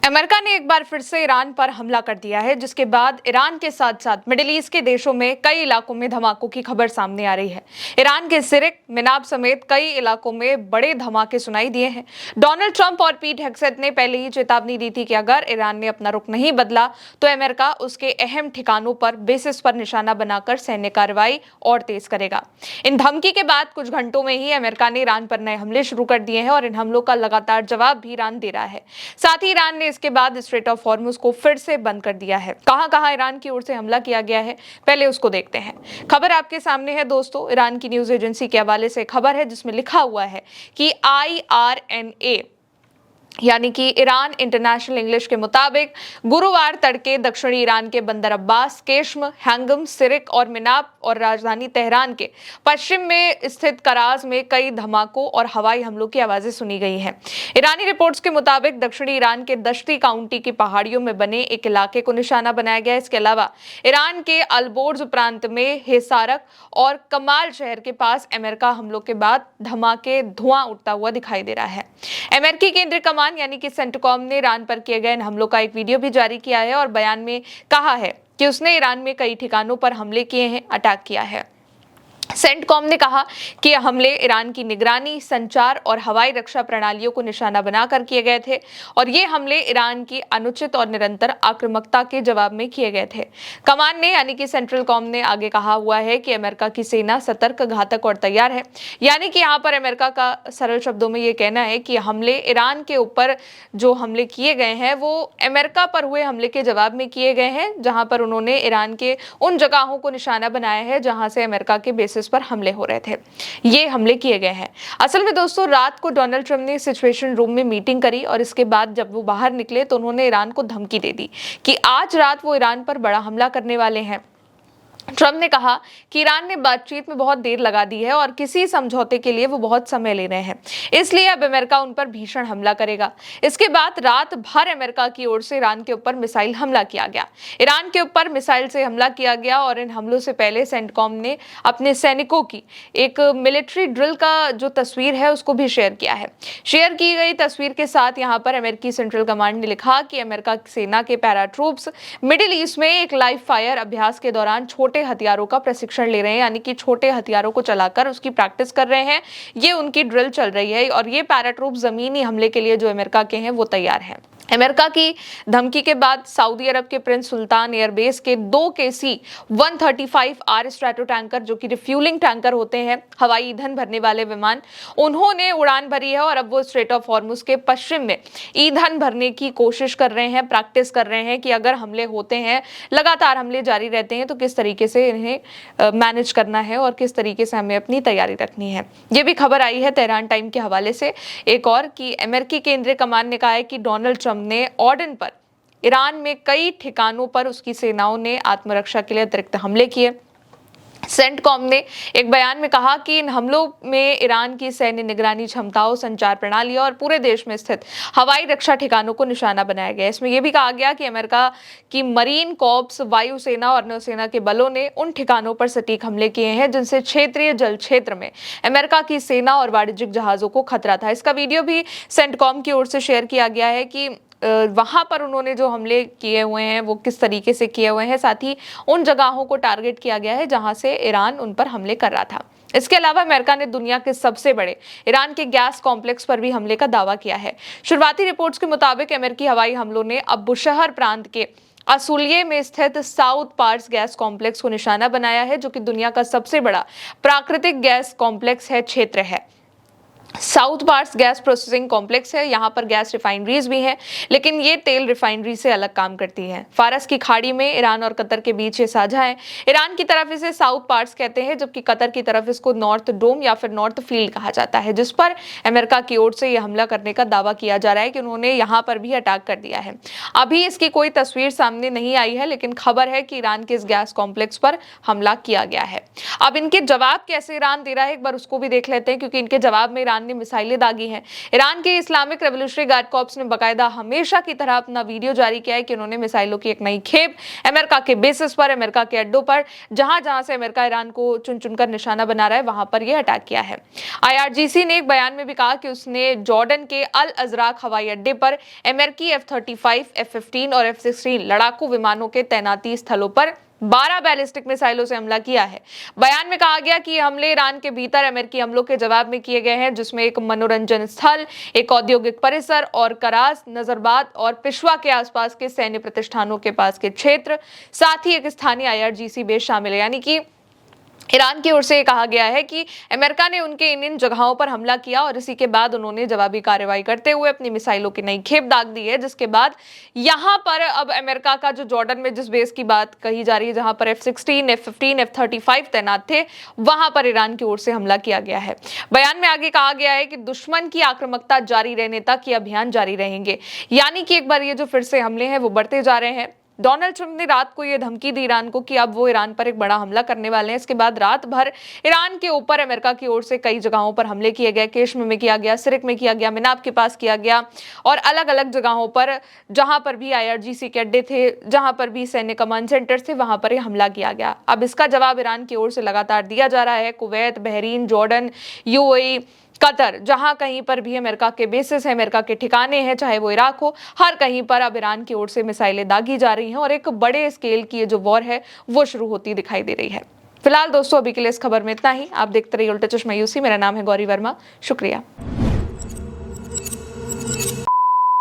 America ने एक बार फिर से ईरान पर हमला कर दिया है, जिसके बाद ईरान के साथ साथ मिडिल ईस्ट के देशों में कई इलाकों में धमाकों की खबर सामने आ रही है। ईरान के सिरिक, मिनाब समेत कई इलाकों में बड़े धमाके सुनाई दिए हैं। डोनाल्ड ट्रंप और पीट हेग्सेथ ने पहले ही चेतावनी दी थी कि अगर ईरान ने अपना रुख नहीं बदला तो अमेरिका उसके अहम ठिकानों पर बेसिस पर निशाना बनाकर सैन्य कार्रवाई और तेज करेगा। इन धमकी के बाद कुछ घंटों में ही अमेरिका ने ईरान पर नए हमले शुरू कर दिए हैं और इन हमलों का लगातार जवाब भी ईरान दे रहा है। साथ ही ईरान ने इसके बाद स्ट्रेट ऑफ हॉर्मुज को फिर से बंद कर दिया है। कहां-कहां ईरान की ओर से हमला किया गया है, पहले उसको देखते हैं। खबर आपके सामने है दोस्तों। ईरान की न्यूज एजेंसी के हवाले से खबर है जिसमें लिखा हुआ है कि IRNA यानी कि ईरान इंटरनेशनल इंग्लिश के मुताबिक गुरुवार तड़के दक्षिणी ईरान के बंदर अब्बास, केश्म, हैंगम, सिरिक और मिनाब और राजधानी तेहरान के पश्चिम में स्थित कराज में कई धमाकों और हवाई हमलों की आवाजें सुनी गई हैं। ईरानी रिपोर्ट्स के मुताबिक दक्षिणी ईरान के दश्ती काउंटी की पहाड़ियों में बने एक इलाके को निशाना बनाया गया। इसके अलावा ईरान के अलबोर्ज प्रांत में हेसारक और कमाल शहर के पास अमेरिका हमलों के बाद धमाके धुआं उठता हुआ दिखाई दे रहा है। अमेरिकी केंद्रीय कमान यानी कि सेंटकॉम ने ईरान पर किए गए इन हमलों का एक वीडियो भी जारी किया है और बयान में कहा है कि उसने ईरान में कई ठिकानों पर हमले किए हैं, अटैक किया है। सेंटकॉम ने कहा कि यह हमले ईरान की निगरानी, संचार और हवाई रक्षा प्रणालियों को निशाना बनाकर किए गए थे और ये हमले ईरान की अनुचित और निरंतर आक्रामकता के जवाब में किए गए थे। कमान ने यानी कि सेंट्रल कॉम ने आगे कहा हुआ है कि अमेरिका की सेना सतर्क, घातक और तैयार है। यानी कि यहाँ पर अमेरिका का सरल शब्दों में ये कहना है कि हमले ईरान के ऊपर जो हमले किए गए हैं वो अमेरिका पर हुए हमले के जवाब में किए गए हैं, जहां पर उन्होंने ईरान के उन जगहों को निशाना बनाया है जहां से अमेरिका के बेसिस पर हमले हो रहे थे। ये हमले किए गए हैं। असल में दोस्तों रात को डोनाल्ड ट्रंप ने सिचुएशन रूम में मीटिंग करी और इसके बाद जब वो बाहर निकले तो उन्होंने ईरान को धमकी दे दी कि आज रात वो ईरान पर बड़ा हमला करने वाले हैं। ट्रंप ने कहा कि ईरान ने बातचीत में बहुत देर लगा दी है और किसी समझौते के लिए वो बहुत समय ले रहे हैं, इसलिए अब अमेरिका उन पर भीषण हमला करेगा। इसके बाद रात भर अमेरिका की ओर से ईरान के ऊपर मिसाइल हमला किया गया। ईरान के ऊपर मिसाइल से हमला किया गया और इन हमलों से पहले सेंटकॉम ने अपने सैनिकों की एक मिलिट्री ड्रिल का जो तस्वीर है उसको भी शेयर किया है। शेयर की गई तस्वीर के साथ यहाँ पर अमेरिकी सेंट्रल कमांड ने लिखा कि अमेरिका सेना के पैराट्रूप्स मिडिल ईस्ट में एक लाइव फायर अभ्यास के दौरान छोटे हथियारों का प्रशिक्षण ले रहे हैं, यानी कि छोटे हथियारों को चलाकर उसकी प्रैक्टिस कर रहे हैं। ये उनकी ड्रिल चल रही है और ये पैराट्रूप जमीनी हमले के लिए जो अमेरिका के हैं वो तैयार हैं। अमेरिका की धमकी के बाद सऊदी अरब के प्रिंस सुल्तान एयरबेस के 2 KC-135R स्ट्रैटो टैंकर, जो कि रिफ्यूलिंग टैंकर होते हैं, हवाई ईंधन भरने वाले विमान, उन्होंने उड़ान भरी है और अब वो स्ट्रेट ऑफ हॉर्मुज के पश्चिम में ईंधन भरने की कोशिश कर रहे हैं, प्रैक्टिस कर रहे हैं कि अगर हमले होते हैं, लगातार हमले जारी रहते हैं तो किस तरीके से इन्हें मैनेज करना है और किस तरीके से हमें अपनी तैयारी रखनी है। ये भी खबर आई है तेहरान टाइम के हवाले से एक और कि अमेरिकी केंद्रीय कमान ने कहा है कि डोनाल्ड ट्रंप ने ऑर्डन पर ईरान में कई ठिकानों पर उसकी सेनाओं ने आत्मरक्षा के लिए अतिरिक्त हमले किए। सेंटकॉम ने एक बयान में कहा कि इन हमलों में ईरान की सैन्य निगरानी क्षमताओं, संचार प्रणाली और पूरे देश में स्थित हवाई रक्षा ठिकानों को निशाना बनाया गया। इसमें यह भी कहा गया कि अमेरिका की मरीन कॉर्प्स, वायुसेना और नौसेना के बलों ने उन ठिकानों पर सटीक हमले किए हैं जिनसे क्षेत्रीय जल क्षेत्र में अमेरिका की सेना और वाणिज्यिक जहाजों को खतरा था। इसका वीडियो भी सेंटकॉम की ओर से शेयर किया गया है कि वहां पर उन्होंने जो हमले किए हुए हैं वो किस तरीके से किए हुए हैं, साथ ही उन जगहों को टारगेट किया गया है जहां से ईरान उन पर हमले कर रहा था। इसके अलावा अमेरिका ने दुनिया के सबसे बड़े ईरान के गैस कॉम्प्लेक्स पर भी हमले का दावा किया है। शुरुआती रिपोर्ट्स के मुताबिक अमेरिकी हवाई हमलों ने अब बुशहर प्रांत के असूलिये में स्थित साउथ पार्स गैस कॉम्प्लेक्स को निशाना बनाया है, जो कि दुनिया का सबसे बड़ा प्राकृतिक गैस कॉम्प्लेक्स है, क्षेत्र है। South Pars gas processing complex है। यहाँ पर गैस रिफाइनरीज भी हैं, लेकिन ये तेल रिफाइनरी से अलग काम करती हैं। फारस की खाड़ी में ईरान और कतर के बीच ये साझा है। ईरान की तरफ इसे साउथ पार्स कहते हैं, जबकि कतर की तरफ इसको नॉर्थ डोम या फिर नॉर्थ फील्ड कहा जाता है, जिस पर अमेरिका की ओर से यह हमला करने का दावा किया जा रहा है कि उन्होंने यहाँ पर भी अटैक कर दिया है। अभी इसकी कोई तस्वीर सामने नहीं आई है, लेकिन खबर है कि ईरान के इस गैस कॉम्प्लेक्स पर हमला किया गया है। अब इनके जवाब कैसे ईरान दे रहा है, एक बार उसको भी देख लेते हैं, क्योंकि इनके जवाब में ईरान ईरान ने मिसाइलें दागी हैं। ईरान के इस्लामिक रेवोल्यूशनरी गार्ड कॉर्प्स ने बाकायदा हमेशा की तरह अपना वीडियो जारी किया है कि उन्होंने मिसाइलों की एक नई खेप अमेरिका के बेसिस पर, अमेरिका के अड्डों पर, जहां जहां से अमेरिका ईरान को चुन चुनकर निशाना बना रहा है, वहां पर यह अटैक किया है। IRGC ने एक बयान में भी कहा कि उसने जॉर्डन के अल अजराक हवाई अड्डे पर अमेरिकी F-35, F-15 और F-16 लड़ाकू विमानों के तैनाती स्थलों पर 12 बैलिस्टिक मिसाइलों से हमला किया है। बयान में कहा गया कि ये हमले ईरान के भीतर अमेरिकी हमलों के जवाब में किए गए हैं, जिसमें एक मनोरंजन स्थल, एक औद्योगिक परिसर और करास, नजरबाद और पिशवा के आसपास के सैन्य प्रतिष्ठानों के पास के क्षेत्र, साथ ही एक स्थानीय IRGC बेस शामिल है। यानी कि ईरान की ओर से कहा गया है कि अमेरिका ने उनके इन जगहों पर हमला किया और इसी के बाद उन्होंने जवाबी कार्रवाई करते हुए अपनी मिसाइलों की नई खेप दाग दी है, जिसके बाद यहां पर अब अमेरिका का जो जॉर्डन में जिस बेस की बात कही जा रही है, जहां पर F-16, F-15, F-35 तैनात थे, वहां पर ईरान की ओर से हमला किया गया है। बयान में आगे कहा गया है कि दुश्मन की आक्रामकता जारी रहने तक ये अभियान जारी रहेंगे। यानी कि एक बार ये जो फिर से हमले हैं वो बढ़ते जा रहे हैं। डोनाल्ड ट्रंप ने रात को यह धमकी दी ईरान को कि अब वो ईरान पर एक बड़ा हमला करने वाले हैं। इसके बाद रात भर ईरान के ऊपर अमेरिका की ओर से कई जगहों पर हमले किए गए। केश्म में किया गया, सिरिक में किया गया, मिनाब के पास किया गया और अलग अलग जगहों पर जहां पर भी IRGC के अड्डे थे, जहां पर भी सैन्य कमांड सेंटर थे, वहां पर हमला किया गया। अब इसका जवाब ईरान की ओर से लगातार दिया जा रहा है। Kuwait, Bahrain, Jordan, UAE, Qatar, जहां कहीं पर भी अमेरिका के बेसिस है, अमेरिका के ठिकाने हैं, चाहे वो इराक हो, हर कहीं पर अब ईरान की ओर से मिसाइलें दागी जा रही हैं और एक बड़े स्केल की ये जो वॉर है वो शुरू होती दिखाई दे रही है। फिलहाल दोस्तों अभी के लिए इस खबर में इतना ही। आप देखते रहिए उल्टा चश्मा UC। मेरा नाम है गौरी वर्मा। शुक्रिया।